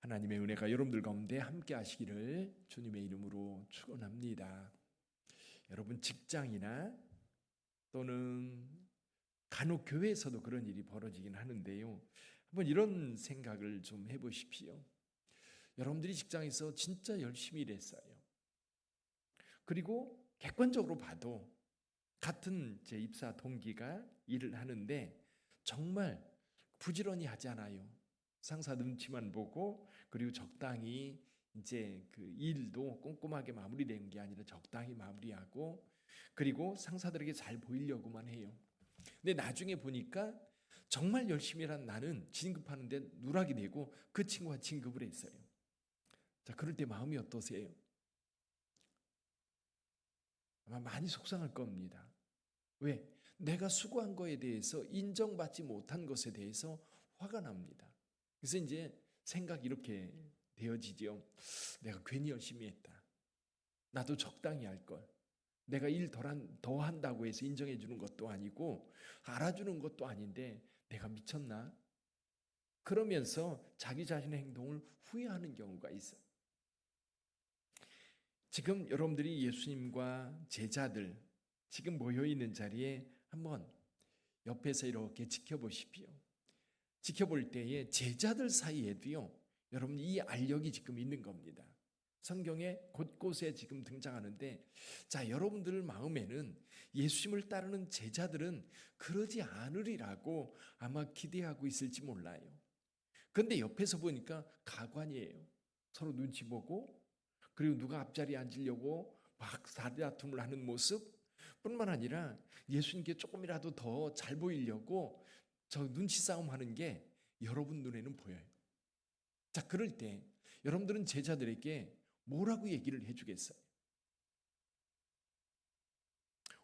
하나님의 은혜가 여러분들 가운데 함께 하시기를 주님의 이름으로 축원합니다. 여러분 직장이나 또는 간혹 교회에서도 그런 일이 벌어지긴 하는데요. 한번 이런 생각을 좀 해보십시오. 여러분들이 직장에서 진짜 열심히 일했어요. 그리고 객관적으로 봐도 같은 제 입사 동기가 일을 하는데 정말 부지런히 하지 않아요. 상사 눈치만 보고 그리고 적당히 이제 그 일도 꼼꼼하게 마무리되는 게 아니라 적당히 마무리하고 그리고 상사들에게 잘 보이려고만 해요. 근데 나중에 보니까 정말 열심히 한 나는 진급하는데 누락이 되고 그 친구가 진급을 했어요. 자, 그럴 때 마음이 어떠세요? 아마 많이 속상할 겁니다. 왜? 내가 수고한 거에 대해서 인정받지 못한 것에 대해서 화가 납니다. 그래서 이제 생각이 이렇게 되어지죠. 내가 괜히 열심히 했다. 나도 적당히 할 걸. 내가 일 더 한다고 해서 인정해 주는 것도 아니고 알아주는 것도 아닌데 내가 미쳤나? 그러면서 자기 자신의 행동을 후회하는 경우가 있어요. 지금 여러분들이 예수님과 제자들 지금 모여 있는 자리에 한번 옆에서 이렇게 지켜보십시오. 지켜볼 때에 제자들 사이에도요, 여러분 이 알력이 지금 있는 겁니다. 성경에 곳곳에 지금 등장하는데, 자, 여러분들 마음에는 예수님을 따르는 제자들은 그러지 않으리라고 아마 기대하고 있을지 몰라요. 그런데 옆에서 보니까 가관이에요. 서로 눈치 보고, 그리고 누가 앞자리에 앉으려고 막 사다툼을 하는 모습 뿐만 아니라 예수님께 조금이라도 더 잘 보이려고 저 눈치 싸움 하는 게 여러분 눈에는 보여요. 자, 그럴 때 여러분들은 제자들에게 뭐라고 얘기를 해주겠어요?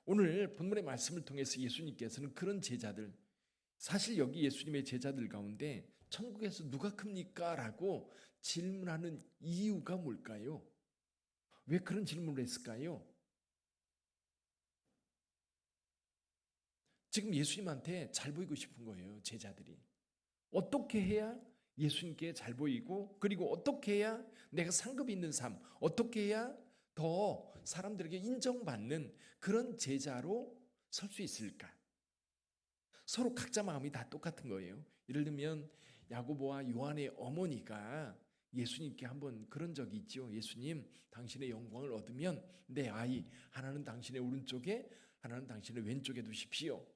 오늘 본문의 말씀을 통해서 예수님께서는 그런 제자들, 사실 여기 예수님의 제자들 가운데 천국에서 누가 큽니까? 라고 질문하는 이유가 뭘까요? 왜 그런 질문을 했을까요? 지금 예수님한테 잘 보이고 싶은 거예요, 제자들이. 어떻게 해야 예수님께 잘 보이고, 그리고 어떻게 해야 내가 상급 있는 삶, 어떻게 해야 더 사람들에게 인정받는 그런 제자로 설 수 있을까? 서로 각자 마음이 다 똑같은 거예요. 예를 들면 야고보와 요한의 어머니가 예수님께 한번 그런 적이 있죠. 예수님, 당신의 영광을 얻으면 내 아이 하나는 당신의 오른쪽에 하나는 당신의 왼쪽에 두십시오.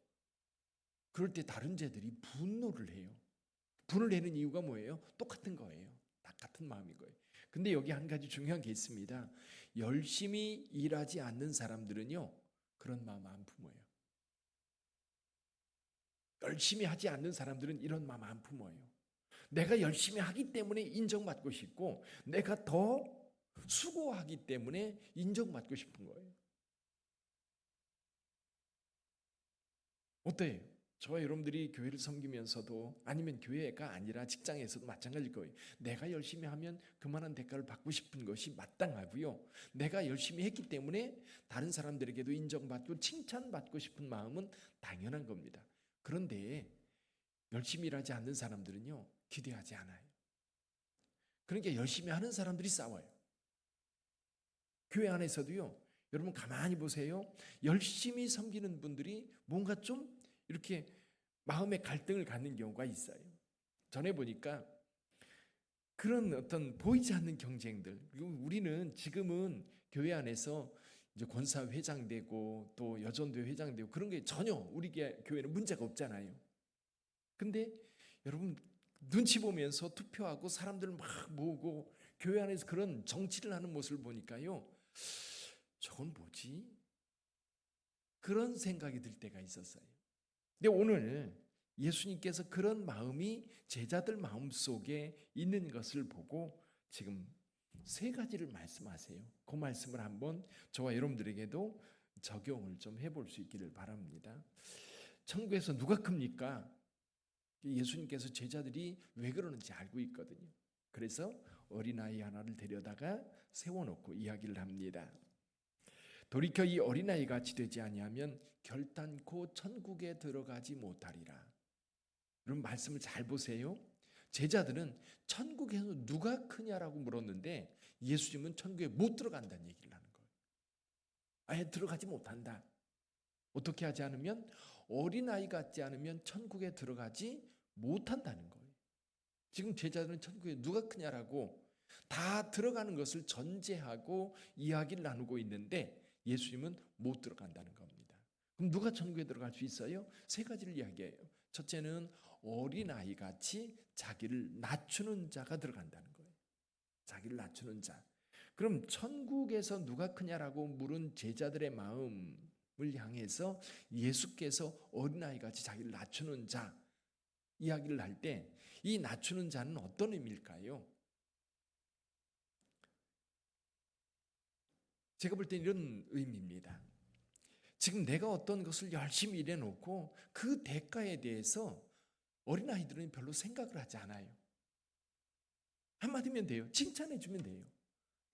그럴 때 다른 제들이 분노를 해요. 분을 내는 이유가 뭐예요? 똑같은 거예요. 다 같은 마음인 거예요. 근데 여기 한 가지 중요한 게 있습니다. 열심히 일하지 않는 사람들은요, 그런 마음 안 품어요. 열심히 하지 않는 사람들은 이런 마음 안 품어요. 내가 열심히 하기 때문에 인정받고 싶고, 내가 더 수고하기 때문에 인정받고 싶은 거예요. 어때요? 저와 여러분들이 교회를 섬기면서도 아니면 교회가 아니라 직장에서도 마찬가지일 거예요. 내가 열심히 하면 그만한 대가를 받고 싶은 것이 마땅하고요. 내가 열심히 했기 때문에 다른 사람들에게도 인정받고 칭찬받고 싶은 마음은 당연한 겁니다. 그런데 열심히 일하지 않는 사람들은요, 기대하지 않아요. 그러니까 열심히 하는 사람들이 싸워요. 교회 안에서도요, 여러분 가만히 보세요. 열심히 섬기는 분들이 뭔가 좀 이렇게 마음의 갈등을 갖는 경우가 있어요. 전에 보니까 그런 어떤 보이지 않는 경쟁들, 그리고 우리는 지금은 교회 안에서 이제 권사 회장 되고 또 여전대 회장 되고 그런 게 전혀 우리 교회는 문제가 없잖아요. 근데 여러분 눈치 보면서 투표하고 사람들 막 모으고 교회 안에서 그런 정치를 하는 모습을 보니까요, 저건 뭐지? 그런 생각이 들 때가 있었어요. 근데 오늘 예수님께서 그런 마음이 제자들 마음 속에 있는 것을 보고 지금 세 가지를 말씀하세요. 그 말씀을 한번 저와 여러분들에게도 적용을 좀 해볼 수 있기를 바랍니다. 천국에서 누가 큽니까? 예수님께서 제자들이 왜 그러는지 알고 있거든요. 그래서 어린아이 하나를 데려다가 세워놓고 이야기를 합니다. 돌이켜 이 어린아이 같이 되지 아니하면 결단코 천국에 들어가지 못하리라. 여러분 말씀을 잘 보세요. 제자들은 천국에서 누가 크냐라고 물었는데 예수님은 천국에 못 들어간다는 얘기를 하는 거예요. 아예 들어가지 못한다. 어떻게 하지 않으면, 어린아이 같지 않으면 천국에 들어가지 못한다는 거예요. 지금 제자들은 천국에 누가 크냐라고 다 들어가는 것을 전제하고 이야기를 나누고 있는데 예수님은 못 들어간다는 겁니다. 그럼 누가 천국에 들어갈 수 있어요? 세 가지를 이야기해요. 첫째는 어린아이 같이 자기를 낮추는 자가 들어간다는 거예요. 자기를 낮추는 자. 그럼 천국에서 누가 크냐라고 물은 제자들의 마음을 향해서 예수께서 어린아이 같이 자기를 낮추는 자 이야기를 할 때 이 낮추는 자는 어떤 의미일까요? 제가 볼 때 이런 의미입니다. 지금 내가 어떤 것을 열심히 일해놓고 그 대가에 대해서 어린아이들은 별로 생각을 하지 않아요. 한마디면 돼요. 칭찬해주면 돼요.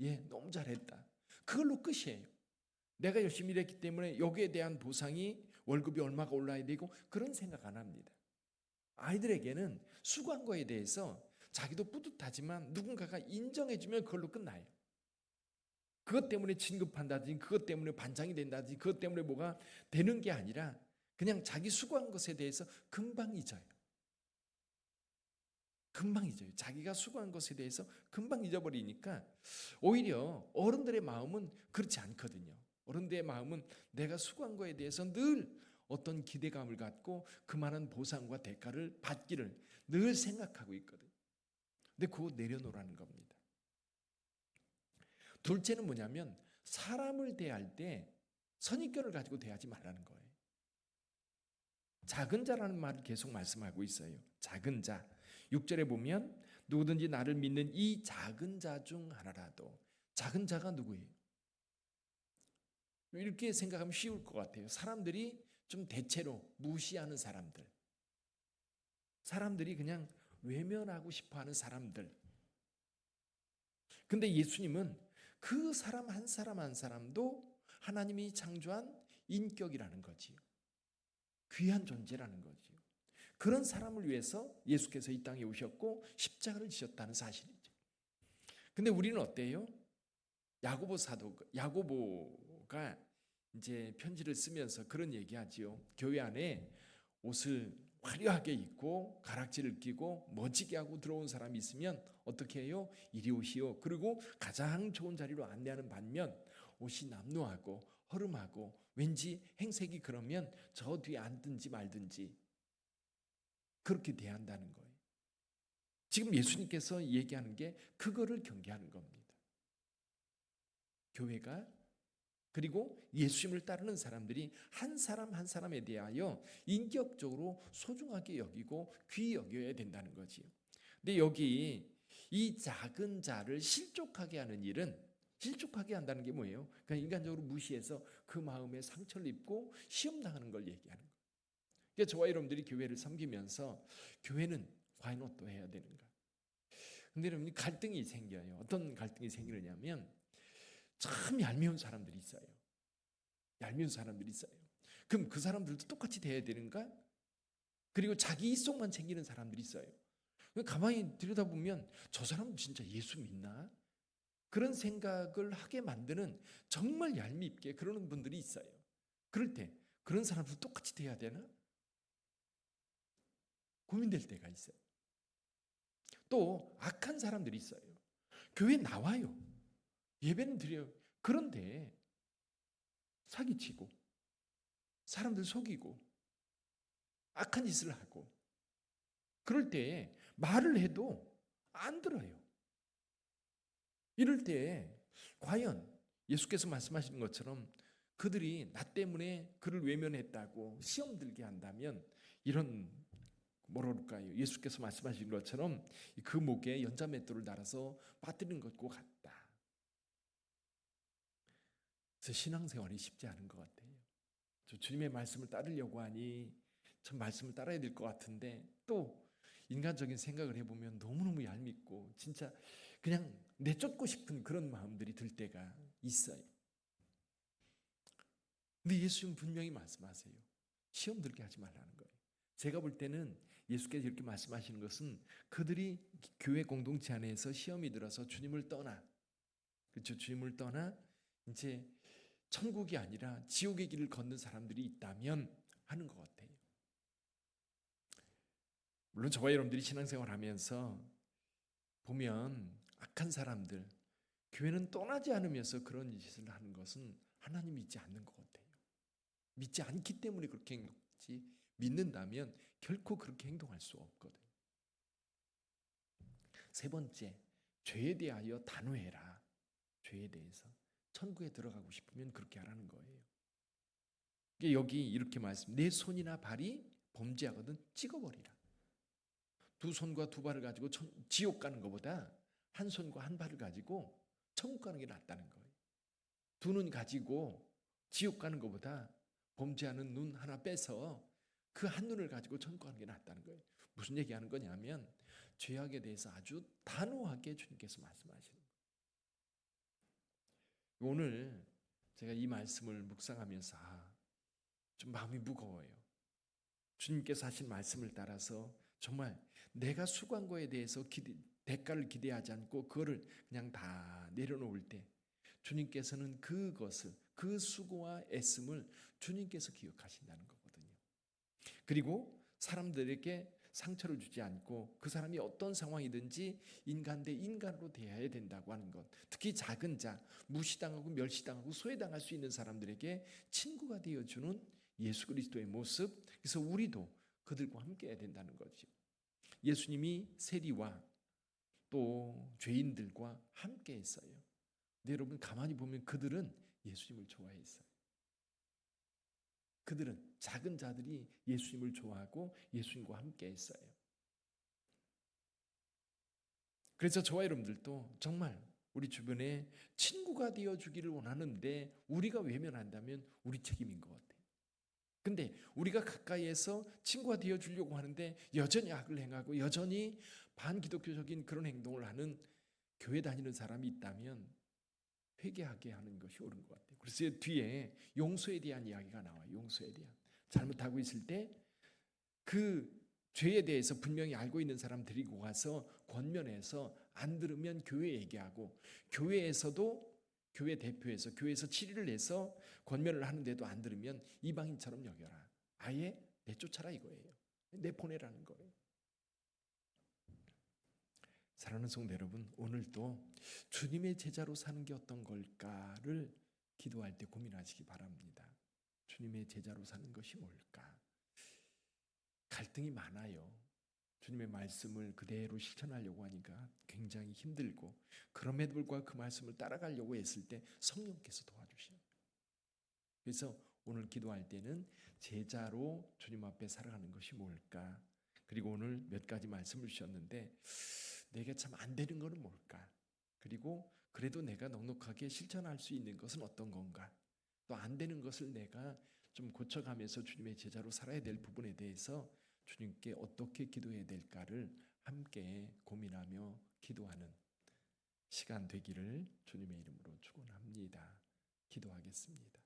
예, 너무 잘했다. 그걸로 끝이에요. 내가 열심히 일했기 때문에 여기에 대한 보상이 월급이 얼마가 올라야 되고 그런 생각 안 합니다. 아이들에게는 수고한 거에 대해서 자기도 뿌듯하지만 누군가가 인정해주면 그걸로 끝나요. 그것 때문에 진급한다든지 그것 때문에 반장이 된다든지 그것 때문에 뭐가 되는 게 아니라 그냥 자기 수고한 것에 대해서 금방 잊어요. 금방 잊어요. 자기가 수고한 것에 대해서 금방 잊어버리니까 오히려 어른들의 마음은 그렇지 않거든요. 어른들의 마음은 내가 수고한 거에 대해서 늘 어떤 기대감을 갖고 그만한 보상과 대가를 받기를 늘 생각하고 있거든요. 근데 그거 내려놓으라는 겁니다. 둘째는 뭐냐면 사람을 대할 때 선입견을 가지고 대하지 말라는 거예요. 작은 자라는 말을 계속 말씀하고 있어요. 작은 자. 6절에 보면 누구든지 나를 믿는 이 작은 자 중 하나라도. 작은 자가 누구예요? 이렇게 생각하면 쉬울 것 같아요. 사람들이 좀 대체로 무시하는 사람들. 사람들이 그냥 외면하고 싶어하는 사람들. 근데 예수님은 그 사람 한 사람 한 사람도 하나님이 창조한 인격이라는 거지요. 귀한 존재라는 거지요. 그런 사람을 위해서 예수께서 이 땅에 오셨고 십자가를 지셨다는 사실이죠. 근데 우리는 어때요? 야고보가 이제 편지를 쓰면서 그런 얘기하지요. 교회 안에 옷을 화려하게 입고 가락지를 끼고 멋지게 하고 들어온 사람이 있으면 어떻게 해요? 이리 오시오. 그리고 가장 좋은 자리로 안내하는 반면 옷이 남루하고 허름하고 왠지 행색이 그러면 저 뒤에 앉든지 말든지 그렇게 대한다는 거예요. 지금 예수님께서 얘기하는 게 그거를 경계하는 겁니다. 교회가 그리고 예수님을 따르는 사람들이 한 사람 한 사람에 대하여 인격적으로 소중하게 여기고 귀히 여겨야 된다는 거지요. 근데 여기 이 작은 자를 실족하게 하는 일은 실족하게 한다는 게 뭐예요? 그냥 인간적으로 무시해서 그 마음에 상처를 입고 시험당하는 걸 얘기하는 거예요. 그러니까 저와 여러분들이 교회를 섬기면서 교회는 과연 어떠해야 되는가? 근데 여러분 갈등이 생겨요. 어떤 갈등이 생기느냐면 참 얄미운 사람들이 있어요. 얄미운 사람들이 있어요. 그럼 그 사람들도 똑같이 돼야 되는가? 그리고 자기 이속만 챙기는 사람들이 있어요. 가만히 들여다보면 저 사람 진짜 예수 믿나? 그런 생각을 하게 만드는 정말 얄밉게 그러는 분들이 있어요. 그럴 때 그런 사람들 똑같이 돼야 되나? 고민될 때가 있어요. 또 악한 사람들이 있어요. 교회 나와요. 예배는 드려요. 그런데 사기치고 사람들 속이고 악한 짓을 하고 그럴 때 말을 해도 안 들어요. 이럴 때 과연 예수께서 말씀하시는 것처럼 그들이 나 때문에 그를 외면했다고 시험 들게 한다면 이런 뭐라 그럴까요? 예수께서 말씀하신 것처럼 그 목에 연자맷돌을 달아서 빠뜨리는 것과 같다. 그래서 신앙생활이 쉽지 않은 것 같아요. 저 주님의 말씀을 따르려고 하니 참 말씀을 따라야 될 것 같은데 또 인간적인 생각을 해보면 너무너무 얄밉고 진짜 그냥 내쫓고 싶은 그런 마음들이 들 때가 있어요. 근데 예수님 분명히 말씀하세요. 시험 들게 하지 말라는 거예요. 제가 볼 때는 예수께서 이렇게 말씀하시는 것은 그들이 교회 공동체 안에서 시험이 들어서 주님을 떠나, 그렇죠? 주님을 떠나 이제 천국이 아니라 지옥의 길을 걷는 사람들이 있다면 하는 것 같아요. 물론 저와 여러분들이 신앙생활 하면서 보면 악한 사람들, 교회는 떠나지 않으면서 그런 짓을 하는 것은 하나님 믿지 않는 것 같아요. 믿지 않기 때문에 그렇게 행동하지, 믿는다면 결코 그렇게 행동할 수 없거든요. 세 번째, 죄에 대하여 단호해라. 죄에 대해서 천국에 들어가고 싶으면 그렇게 하라는 거예요. 여기 이렇게 말씀, 내 손이나 발이 범죄하거든 찍어버리라. 두 손과 두 발을 가지고 지옥 가는 것보다 한 손과 한 발을 가지고 천국 가는 게 낫다는 거예요. 두 눈 가지고 지옥 가는 것보다 범죄하는 눈 하나 빼서 그 한 눈을 가지고 천국 가는 게 낫다는 거예요. 무슨 얘기하는 거냐면 죄악에 대해서 아주 단호하게 주님께서 말씀하시는 거예요. 오늘 제가 이 말씀을 묵상하면서 좀 마음이 무거워요. 주님께서 하신 말씀을 따라서 정말 내가 수고한 거에 대해서 대가를 기대하지 않고 그거를 그냥 다 내려놓을 때 주님께서는 그것을, 그 수고와 애씀을 주님께서 기억하신다는 거거든요. 그리고 사람들에게 상처를 주지 않고 그 사람이 어떤 상황이든지 인간 대 인간으로 대해야 된다고 하는 것. 특히 작은 자, 무시당하고 멸시당하고 소외당할 수 있는 사람들에게 친구가 되어주는 예수 그리스도의 모습. 그래서 우리도 그들과 함께 해야 된다는 거죠. 예수님이 세리와 또 죄인들과 함께 했어요. 근데 여러분 가만히 보면 그들은 예수님을 좋아했어요. 그들은 작은 자들이 예수님을 좋아하고 예수님과 함께 했어요. 그래서 저와 여러분들도 정말 우리 주변에 친구가 되어주기를 원하는데 우리가 외면한다면 우리 책임인 것 같아요. 근데 우리가 가까이에서 친구가 되어주려고 하는데 여전히 악을 행하고 여전히 반기독교적인 그런 행동을 하는 교회 다니는 사람이 있다면 회개하게 하는 것이 옳은 것 같아요. 그래서 뒤에 용서에 대한 이야기가 나와요. 용서에 대한. 잘못하고 있을 때 그 죄에 대해서 분명히 알고 있는 사람 데리고 가서 권면해서 안 들으면 교회에 얘기하고, 교회에서도 교회 대표에서 교회에서 질의를 해서 권면을 하는데도 안 들으면 이방인처럼 여겨라. 아예 내쫓아라 이거예요. 내보내라는 거예요. 사랑하는 성도 여러분, 오늘도 주님의 제자로 사는 게 어떤 걸까를 기도할 때 고민하시기 바랍니다. 주님의 제자로 사는 것이 뭘까? 갈등이 많아요. 주님의 말씀을 그대로 실천하려고 하니까 굉장히 힘들고, 그럼에도 불구하고 그 말씀을 따라가려고 했을 때 성령께서 도와주셔요. 그래서 오늘 기도할 때는 제자로 주님 앞에 살아가는 것이 뭘까? 그리고 오늘 몇 가지 말씀을 주셨는데 내게 참 안 되는 것은 뭘까? 그리고 그래도 내가 넉넉하게 실천할 수 있는 것은 어떤 건가? 또 안 되는 것을 내가 좀 고쳐가면서 주님의 제자로 살아야 될 부분에 대해서 주님께 어떻게 기도해야 될까를 함께 고민하며 기도하는 시간 되기를 주님의 이름으로 축원합니다. 기도하겠습니다.